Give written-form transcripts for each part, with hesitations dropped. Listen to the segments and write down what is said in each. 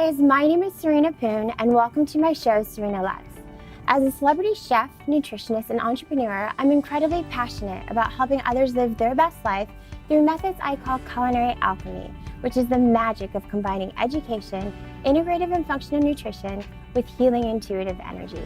guys, my name is Serena Poon, and welcome to my show, Serena Loves. As a celebrity chef, nutritionist, and entrepreneur, I'm incredibly passionate about helping others live their best life through methods I call culinary alchemy, which is the magic of combining education, integrative and functional nutrition with healing intuitive energy.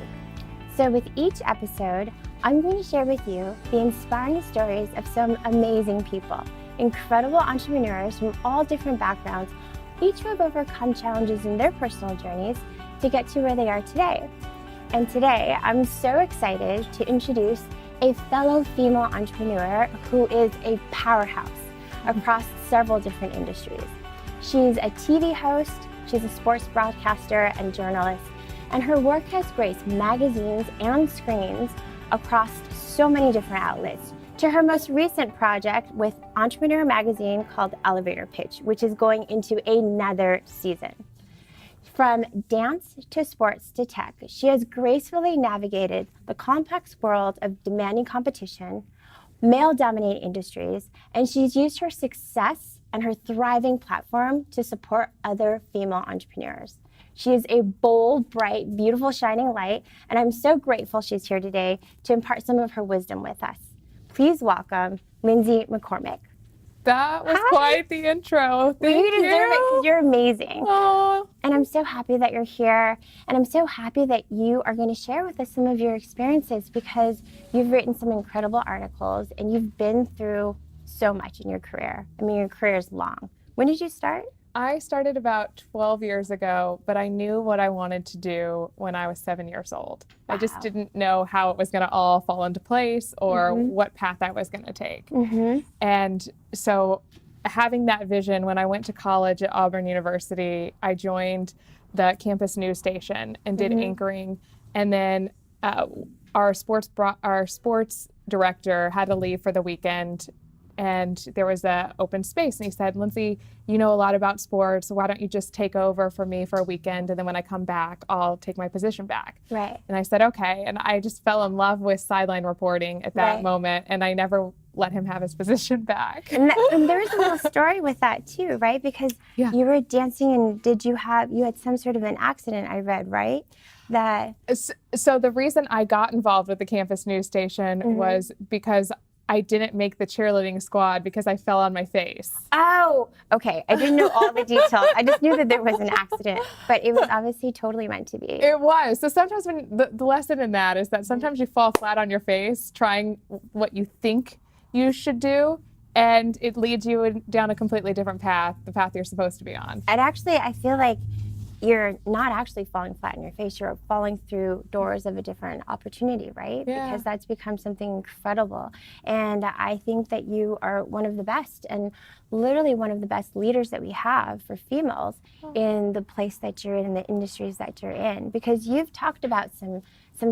So with each episode, I'm going to share with you the inspiring stories of some amazing people, incredible entrepreneurs from all different backgrounds, each who have overcome challenges in their personal journeys to get to where they are today. And today, I'm so excited to introduce a fellow female entrepreneur who is a powerhouse across several different industries. She's a TV host, she's a sports broadcaster and journalist, and her work has graced magazines and screens across so many different outlets, to her most recent project with Entrepreneur magazine called Elevator Pitch, which is going into another season. From dance to sports to tech, she has gracefully navigated the complex world of demanding competition, male-dominated industries, and she's used her success and her thriving platform to support other female entrepreneurs. She is a bold, bright, beautiful, shining light, and I'm so grateful she's here today to impart some of her wisdom with us. Please welcome Lindsay McCormick. That was quite the intro. Thank you. You deserve it because you're amazing. Oh. And I'm so happy that you're here. And I'm so happy that you are going to share with us some of your experiences, because you've written some incredible articles and you've been through so much in your career. I mean, your career is long. When did you start? I started about 12 years ago, but I knew what I wanted to do when I was 7 years old. Wow. I just didn't know how it was going to all fall into place or what path I was going to take. And so having that vision, when I went to college at Auburn University, I joined the campus news station and did anchoring. And then our sports director had to leave for the weekend, and there was an open space, and he said, "Lindsay, you know a lot about sports, so why don't you just take over for me for a weekend, and then when I come back, I'll take my position back." Right. And I said, okay. And I just fell in love with sideline reporting at that moment, and I never let him have his position back. And there was a little story with that too, right? Because you were dancing, and you had some sort of an accident, I read, right? So the reason I got involved with the campus news station was because I didn't make the cheerleading squad because I fell on my face. Oh, okay. I didn't know all the details. I just knew that there was an accident, but it was obviously totally meant to be. It was. So sometimes when the lesson in that is that sometimes you fall flat on your face trying what you think you should do, and it leads you down a completely different path, the path you're supposed to be on. And actually, I feel like you're not actually falling flat on your face, you're falling through doors of a different opportunity, right? Yeah. Because that's become something incredible. And I think that you are one of the best, and literally one of the best leaders that we have for females in the place that you're in the industries that you're in. Because you've talked about some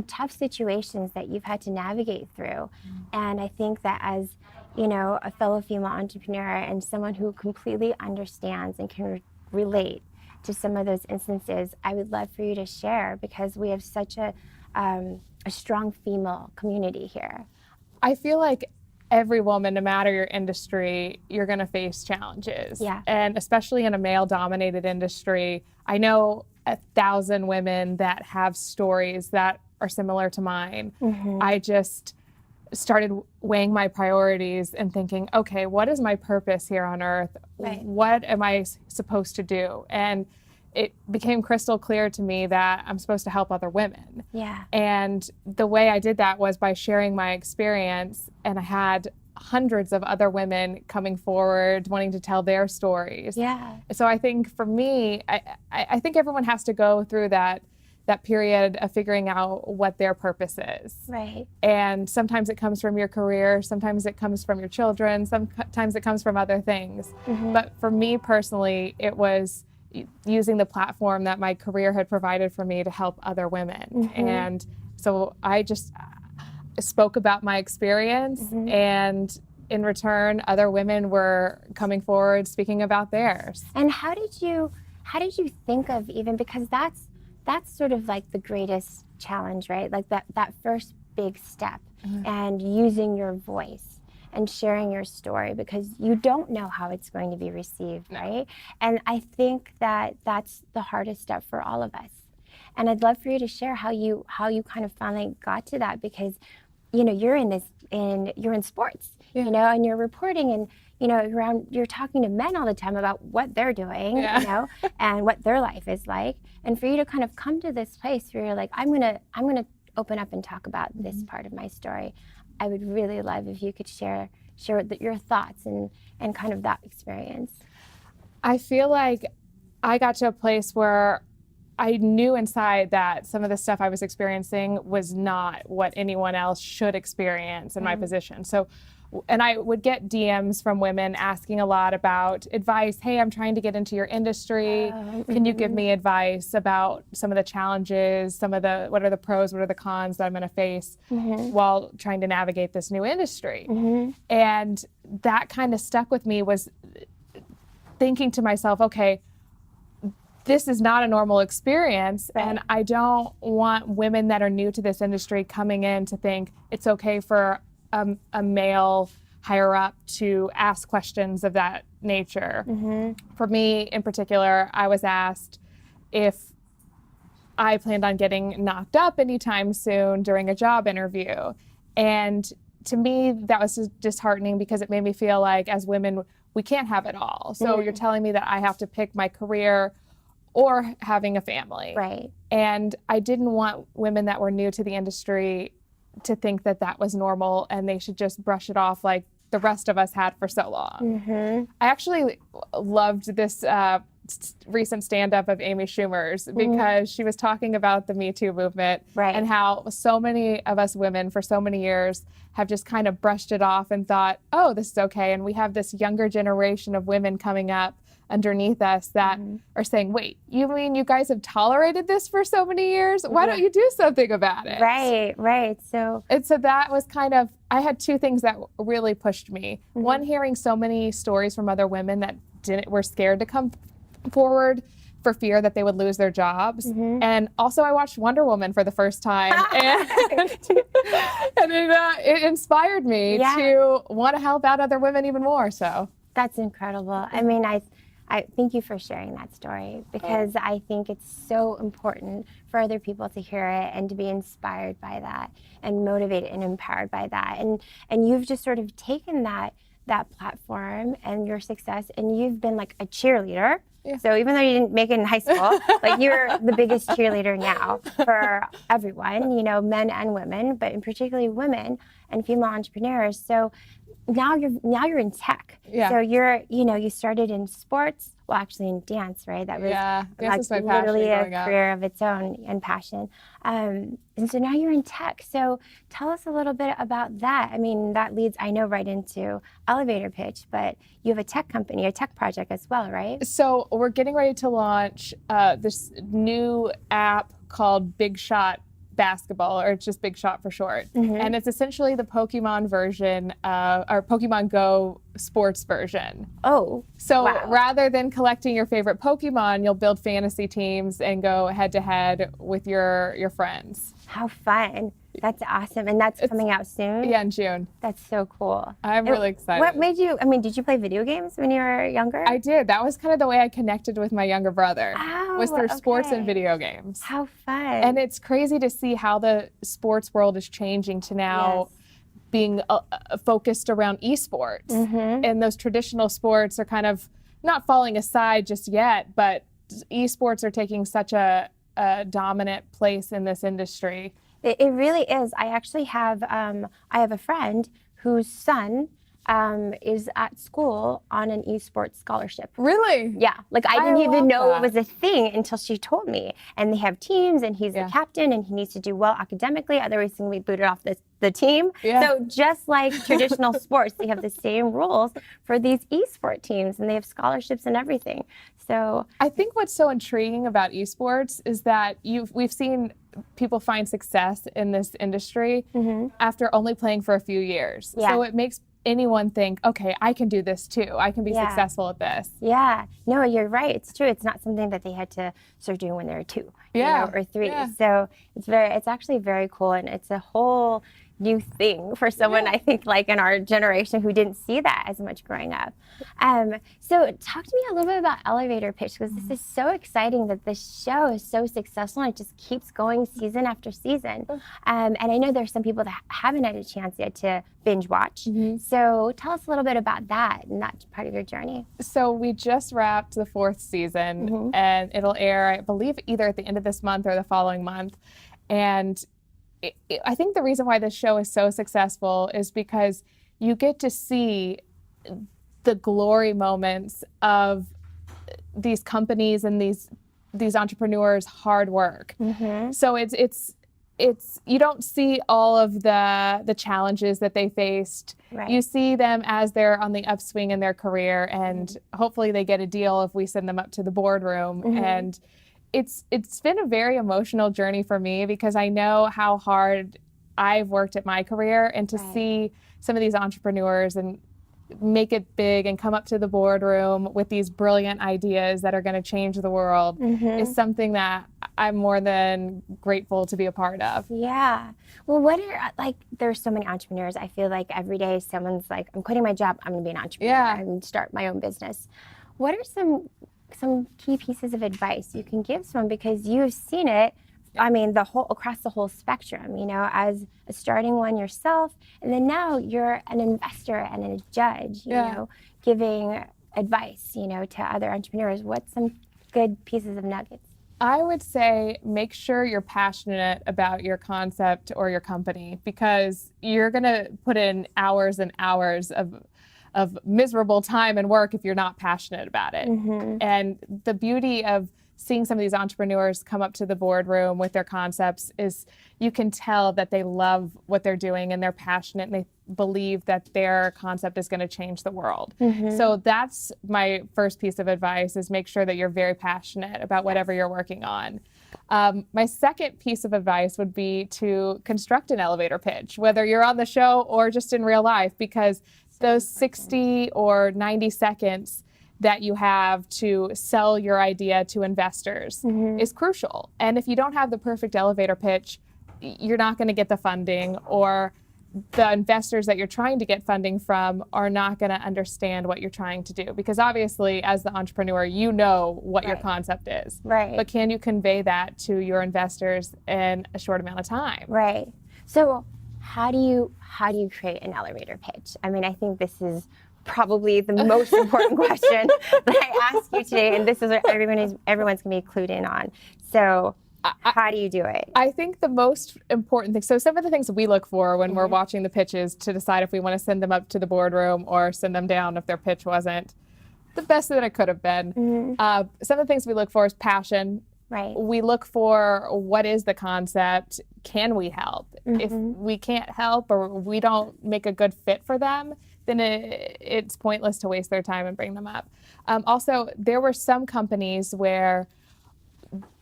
tough situations that you've had to navigate through. And I think that as, you know, a fellow female entrepreneur and someone who completely understands and can relate to some of those instances, I would love for you to share, because we have such a strong female community here. I feel like every woman, no matter your industry, you're going to face challenges. Yeah. And especially in a male-dominated industry, I know 1,000 women that have stories that are similar to mine. I just started weighing my priorities and thinking, okay, what is my purpose here on earth? Right. What am I supposed to do? And it became crystal clear to me that I'm supposed to help other women. Yeah. And the way I did that was by sharing my experience, and I had hundreds of other women coming forward wanting to tell their stories. Yeah. So I think for me, I think everyone has to go through that period of figuring out what their purpose is. Right. And sometimes it comes from your career, sometimes it comes from your children, sometimes it comes from other things. But for me personally, it was using the platform that my career had provided for me to help other women. And so I just spoke about my experience, and in return, other women were coming forward speaking about theirs. And how did you think of, even, because that's sort of like the greatest challenge, right? Like that first big step, and using your voice. and sharing your story, because you don't know how it's going to be received, right? And I think that that's the hardest step for all of us. And I'd love for you to share how you kind of finally got to that, because you're in sports, and you're reporting, and you're talking to men all the time about what they're doing, and what their life is like. And for you to kind of come to this place where you're like, I'm gonna open up and talk about this part of my story. I would really love if you could share your thoughts and kind of that experience. I feel like I got to a place where I knew inside that some of the stuff I was experiencing was not what anyone else should experience in my position. So, and I would get DMs from women asking a lot about advice. Hey, I'm trying to get into your industry. Can you give me advice about some of the challenges, what are the pros, what are the cons that I'm going to face while trying to navigate this new industry? And that kind of stuck with me, was thinking to myself, okay, this is not a normal experience, and I don't want women that are new to this industry coming in to think it's okay for a male higher up to ask questions of that nature. For me in particular, I was asked if I planned on getting knocked up anytime soon during a job interview. And to me, that was disheartening, because it made me feel like as women, we can't have it all. So you're telling me that I have to pick my career or having a family. Right. And I didn't want women that were new to the industry to think that that was normal and they should just brush it off like the rest of us had for so long. I actually loved this recent stand-up of Amy Schumer's, because she was talking about the Me Too movement and how so many of us women for so many years have just kind of brushed it off and thought, oh, this is okay. And we have this younger generation of women coming up underneath us that are saying, wait, you mean you guys have tolerated this for so many years? Why don't you do something about it? Right. So that was kind of, I had two things that really pushed me. One, hearing so many stories from other women that were scared to come forward for fear that they would lose their jobs. And also I watched Wonder Woman for the first time, and it inspired me to want to help out other women even more. So that's incredible. I mean, I thank you for sharing that story, because I think it's so important for other people to hear it and to be inspired by that and motivated and empowered by that. And you've just sort of taken that platform and your success, and you've been like a cheerleader. So even though you didn't make it in high school, like you're the biggest cheerleader now for everyone, men and women, but in particularly women and female entrepreneurs. So now you're in tech. So you started in sports, well, actually in dance, right? That was dance is my literally passion a career of its own and passion. And so now you're in tech. So tell us a little bit about that. I mean, that leads, I know, right into elevator pitch, but you have a tech company, a tech project as well, right? So we're getting ready to launch this new app called Big Shot Basketball, or it's just Big Shot for short. And it's essentially the Pokemon version, or Pokemon Go sports version. Oh, so rather than collecting your favorite Pokemon, you'll build fantasy teams and go head to head with your friends. How fun. That's awesome. And that's coming out soon? Yeah, in June. That's so cool. I'm really excited. What made you, did you play video games when you were younger? I did. That was kind of the way I connected with my younger brother, was through sports and video games. How fun. And it's crazy to see how the sports world is changing to now being focused around esports. And those traditional sports are kind of not falling aside just yet, but esports are taking such a dominant place in this industry. It really is. I actually have a friend whose son is at school on an esports scholarship. Really? Yeah. Like I didn't even know it was a thing until she told me. And they have teams, and he's the captain, and he needs to do well academically, otherwise he's going to be booted off the team. So just like traditional sports, they have the same rules for these esport teams, and they have scholarships and everything. So I think what's so intriguing about esports is that we've seen people find success in this industry after only playing for a few years. So it makes anyone think, okay, I can do this too. I can be successful at this. Yeah. No, you're right. It's true. It's not something that they had to start doing when they were 2 or 3. So it's actually very cool, and it's a whole new thing for someone, I think, like in our generation who didn't see that as much growing up. So talk to me a little bit about elevator pitch, because this is so exciting that this show is so successful and it just keeps going season after season. And I know there's some people that haven't had a chance yet to binge watch. So tell us a little bit about that and that part of your journey. So we just wrapped the 4th season and it'll air, I believe, either at the end of this month or the following month. And I think the reason why this show is so successful is because you get to see the glory moments of these companies and these entrepreneurs' hard work. So it's you don't see all of the challenges that they faced. You see them as they're on the upswing in their career, and hopefully they get a deal if we send them up to the boardroom. And it's been a very emotional journey for me, because I know how hard I've worked at my career, and to see some of these entrepreneurs and make it big and come up to the boardroom with these brilliant ideas that are going to change the world is something that I'm more than grateful to be a part of. Yeah. Well, there's so many entrepreneurs. I feel like every day someone's like, I'm quitting my job, I'm going to be an entrepreneur. I'm going to start my own business. What are some key pieces of advice you can give someone, because you've seen it, I mean, across the whole spectrum, you know, as a starting one yourself, and then now you're an investor and a judge, you know, giving advice, you know, to other entrepreneurs. What's some good pieces of nuggets? I would say make sure you're passionate about your concept or your company, because you're going to put in hours and hours of miserable time and work if you're not passionate about it. And the beauty of seeing some of these entrepreneurs come up to the boardroom with their concepts is you can tell that they love what they're doing and they're passionate and they believe that their concept is going to change the world. So that's my first piece of advice, is make sure that you're very passionate about whatever you're working on. My second piece of advice would be to construct an elevator pitch, whether you're on the show or just in real life, because those 60 or 90 seconds that you have to sell your idea to investors is crucial. And if you don't have the perfect elevator pitch, you're not going to get the funding, or the investors that you're trying to get funding from are not going to understand what you're trying to do. Because obviously, as the entrepreneur, you know what your concept is. But can you convey that to your investors in a short amount of time? So how do you create an elevator pitch? I mean, I think this is probably the most important question that I ask you today, and this is what everyone's going to be clued in on. So how do you do it? I think the most important thing, so some of the things we look for when we're watching the pitches to decide if we want to send them up to the boardroom or send them down if their pitch wasn't the best that it could have been. Some of the things we look for is passion. We look for, what is the concept? Can we help? If we can't help or we don't make a good fit for them, then it's pointless to waste their time and bring them up. Also, there were some companies where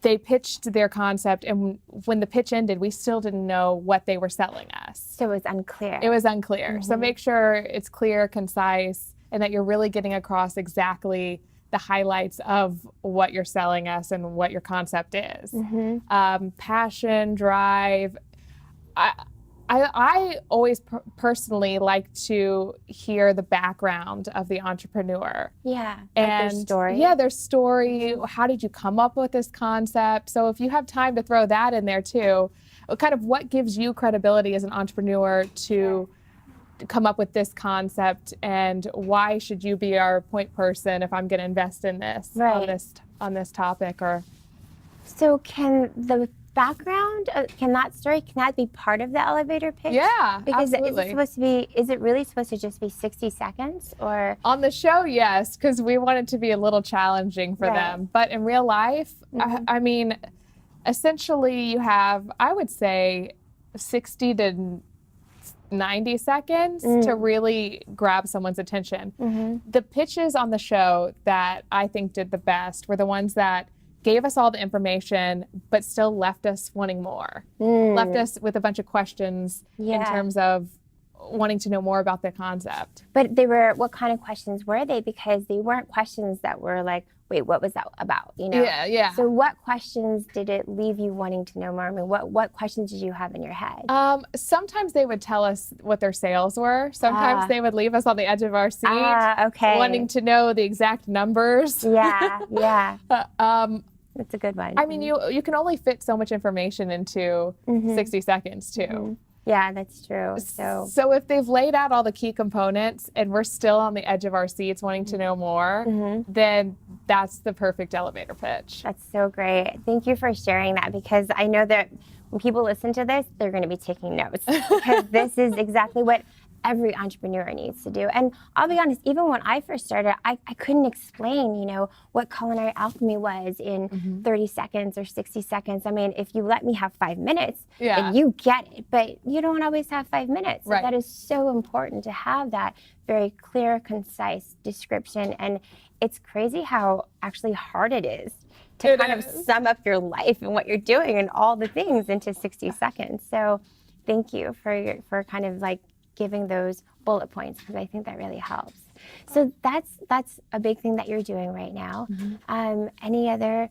they pitched their concept, and when the pitch ended, we still didn't know what they were selling us. So it was unclear. It was unclear. So make sure it's clear, concise, and that you're really getting across exactly the highlights of what you're selling us and what your concept is. Passion, drive. I always personally like to hear the background of the entrepreneur. And their story. Their story. How did you come up with this concept? So if you have time to throw that in there too, kind of what gives you credibility as an entrepreneur to come up with this concept, and why should you be our point person if I'm going to invest in this on this topic? Or so can the background, can that be part of the elevator pitch? Because absolutely. Is it really supposed to just be 60 seconds? Or on the show, yes, because we want it to be a little challenging for them. But in real life, I mean, essentially you have, I would say, 60 to 90 seconds to really grab someone's attention. The pitches on the show that I think did the best were the ones that gave us all the information, but still left us wanting more. Left us with a bunch of questions in terms of wanting to know more about the concept. But what kind of questions were they? Because they weren't questions that were like, wait, what was that about? Yeah. So what questions did it leave you wanting to know more? I mean, what questions did you have in your head? Sometimes they would tell us what their sales were. Sometimes they would leave us on the edge of our seat, wanting to know the exact numbers. Yeah. That's a good one. I mean, you can only fit so much information into 60 seconds too. Yeah, that's true. So if they've laid out all the key components and we're still on the edge of our seats wanting to know more, then that's the perfect elevator pitch. That's so great. Thank you for sharing that, because I know that when people listen to this, they're going to be taking notes, because this is exactly what every entrepreneur needs to do. And I'll be honest, even when I first started, I couldn't explain, what culinary alchemy was in 30 seconds or 60 seconds. I mean, if you let me have 5 minutes, then you get it, but you don't always have 5 minutes. So that is so important to have that very clear, concise description. And it's crazy how actually hard it is to kind of sum up your life and what you're doing and all the things into 60 seconds. So thank you for kind of like giving those bullet points, because I think that really helps. So that's a big thing that you're doing right now. Any other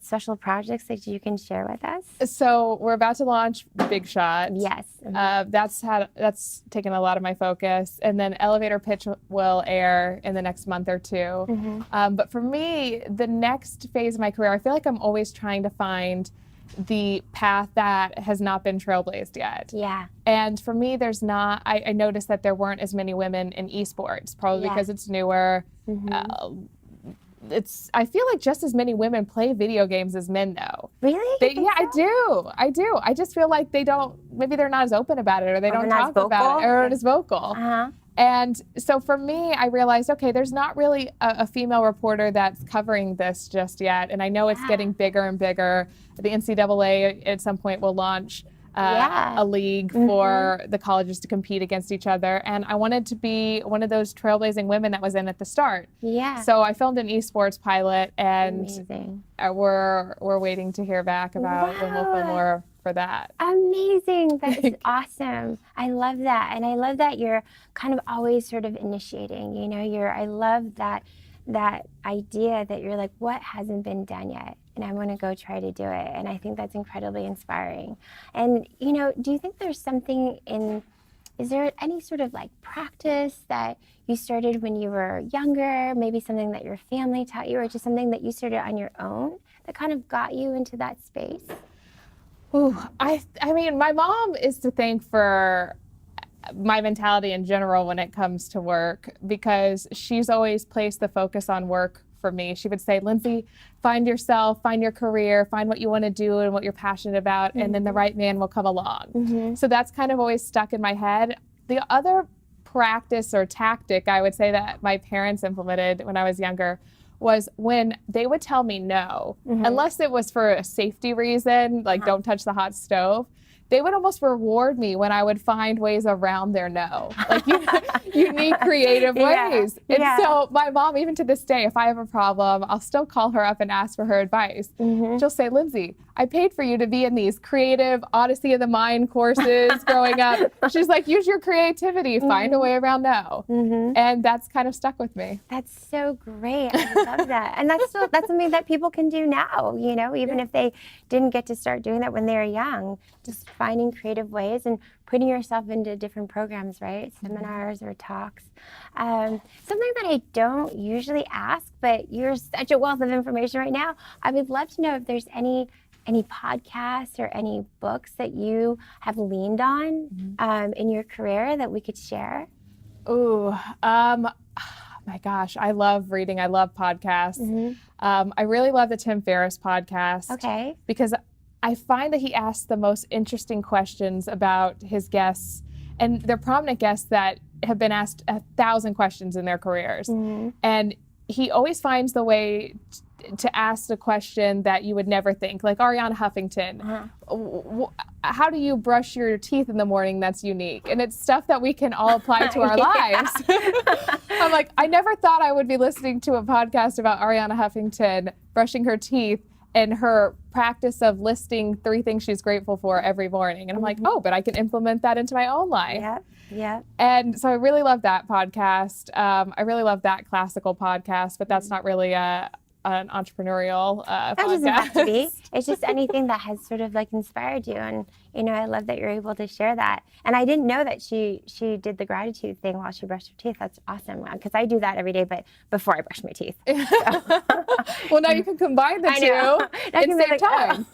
special projects that you can share with us? So we're about to launch Big Shot. Yes. That's taken a lot of my focus, and then Elevator Pitch will air in the next month or two. But for me, the next phase of my career, I feel like I'm always trying to find the path that has not been trailblazed yet. Yeah. And for me, I noticed that there weren't as many women in esports, probably because it's newer. I feel like just as many women play video games as men, though. Really? I do. I just feel like maybe they're not as open about it, or they don't talk about it, or not as vocal. And so for me, I realized, okay, there's not really a female reporter that's covering this just yet. And I know it's getting bigger and bigger. The NCAA at some point will launch a league for the colleges to compete against each other. And I wanted to be one of those trailblazing women that was in at the start. Yeah. So I filmed an esports pilot, and we're waiting to hear back about when we'll film more for that. Amazing. That is awesome. I love that. And I love that you're kind of always sort of initiating, I love that idea that you're like, what hasn't been done yet? And I want to go try to do it. And I think that's incredibly inspiring. And, do you think there's something is there any sort of like practice that you started when you were younger, maybe something that your family taught you, or just something that you started on your own that kind of got you into that space? Ooh, I mean, my mom is to thank for my mentality in general when it comes to work, because she's always placed the focus on work for me. She would say, Lindsay, find yourself, find your career, find what you want to do and what you're passionate about, and then the right man will come along. So that's kind of always stuck in my head. The other practice or tactic I would say that my parents implemented when I was younger was when they would tell me no, unless it was for a safety reason, like don't touch the hot stove, they would almost reward me when I would find ways around their no, like unique, creative ways. And so my mom, even to this day, if I have a problem, I'll still call her up and ask for her advice. She'll say, Lindsay, I paid for you to be in these creative Odyssey of the Mind courses growing up. She's like, use your creativity, find a way around no. And that's kind of stuck with me. That's so great. I love that. And that's something that people can do now, even if they didn't get to start doing that when they were young, just finding creative ways and putting yourself into different programs, right? Seminars or talks. Something that I don't usually ask, but you're such a wealth of information right now. I would love to know if there's any podcasts or any books that you have leaned on in your career that we could share. Ooh, my gosh, I love reading. I love podcasts. I really love the Tim Ferriss podcast. Okay. Because I find that he asks the most interesting questions about his guests, and they're prominent guests that have been asked 1,000 questions in their careers. And he always finds the way to ask the question that you would never think, like Ariana Huffington. How do you brush your teeth in the morning that's unique? And it's stuff that we can all apply to our lives. I'm like, I never thought I would be listening to a podcast about Ariana Huffington brushing her teeth and her practice of listing 3 things she's grateful for every morning. And I'm like, oh, but I can implement that into my own life. Yeah. Yeah. And so I really love that podcast. I really love that classical podcast, but that's not really an entrepreneurial podcast. That doesn't have to be. It's just anything that has sort of like inspired you. And, you know, I love that you're able to share that. And I didn't know that she did the gratitude thing while she brushed her teeth. That's awesome. Because I do that every day, but before I brush my teeth. So. Well, now you can combine the two and save time.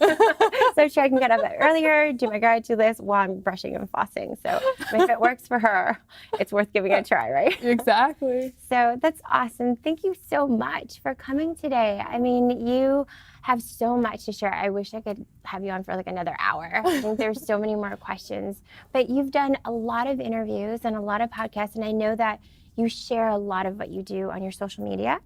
So sure, I can get up earlier, do my gratitude list while I'm brushing and flossing. So if it works for her, it's worth giving it a try, right? Exactly. So that's awesome. Thank you so much for coming today. I mean, you have so much to share. I wish I could have you on for like another hour. I think there's so many more questions. But you've done a lot of interviews and a lot of podcasts, and I know that you share a lot of what you do on your social media.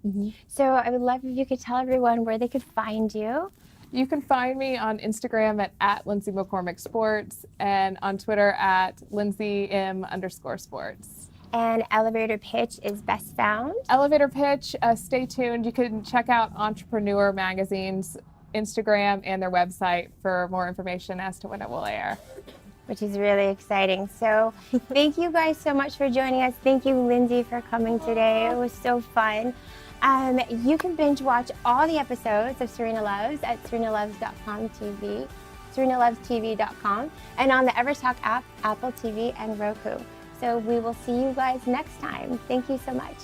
So I would love if you could tell everyone where they could find you. You can find me on Instagram at Lindsay McCormick Sports and on Twitter at LindsayM_sports. And Elevator Pitch is best found. Elevator Pitch, stay tuned. You can check out Entrepreneur Magazine's Instagram and their website for more information as to when it will air. Which is really exciting. So thank you guys so much for joining us. Thank you, Lindsay, for coming today. It was so fun. You can binge watch all the episodes of Serena Loves at serenaloves.com, and on the EverTalk app, Apple TV, and Roku. So we will see you guys next time. Thank you so much.